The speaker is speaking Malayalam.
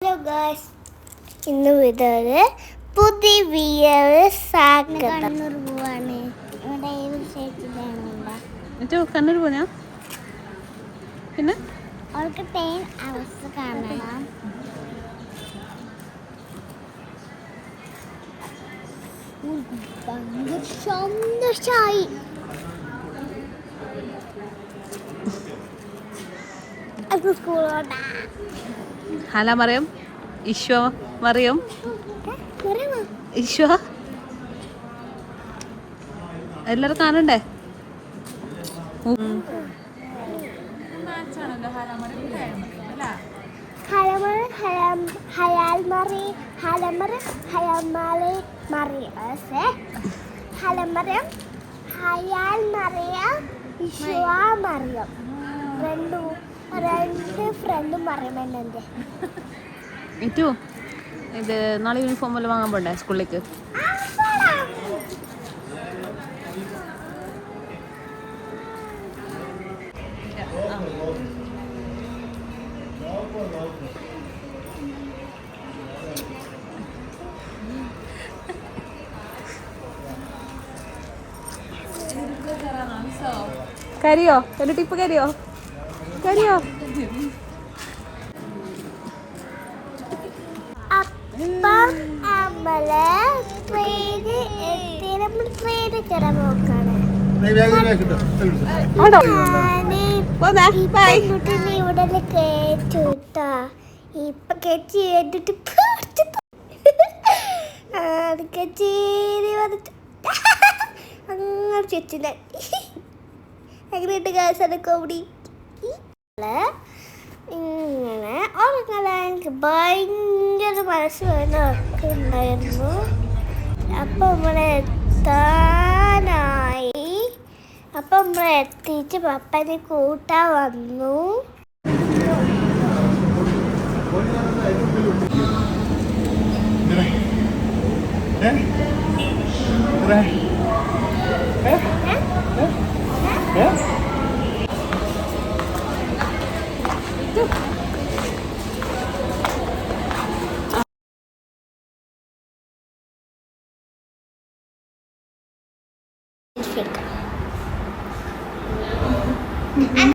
ഹലോ ഗായ്സ്, ഇന്ന് വീഡിയോയില് പുതിയ കണ്ണൂർ പോവാണ്. കണ്ണൂർ പോനാ പിന്നെ അവർക്ക് ട്രെയിൻ അവസ്ഥ കാണണം. ഭയങ്കര സന്തോഷായി. സ്കൂളോട്ടാ ഹല മറിയം ഈശോ മറിയം ഈശോ എല്ലാരും കാണണ്ടേ? രണ്ട് ഫ്രണ്ടും പറയുന്നുണ്ട്. ഇറ്റു ഇത് നാളെ യൂണിഫോം വല്ലതും വാങ്ങാൻ പോണ്ടേ സ്കൂളിലേക്ക്? കരിയോ? എന്റെ ടിപ്പ് കരിയോ? കരിയോ? അപ്പം നമ്മള് ട്രെയിന് കയറാൻ നോക്കാണ്. ഇവിടെ കേട്ടാ ഇപ്പൊ കെച്ചി കേട്ടിട്ട് വന്നിട്ട് അങ്ങനെ ചെച്ചില്ല. എങ്ങനെയുണ്ട് കാശാണ് കോമഡി? ഇങ്ങനെ ഉറങ്ങാൻ എനിക്ക് ഭയങ്കര മനസ്സ് വേദനയൊക്കെ ഉണ്ടായിരുന്നു. അപ്പം എത്തിയിട്ട് പപ്പനെ കൂട്ടാൻ വന്നു.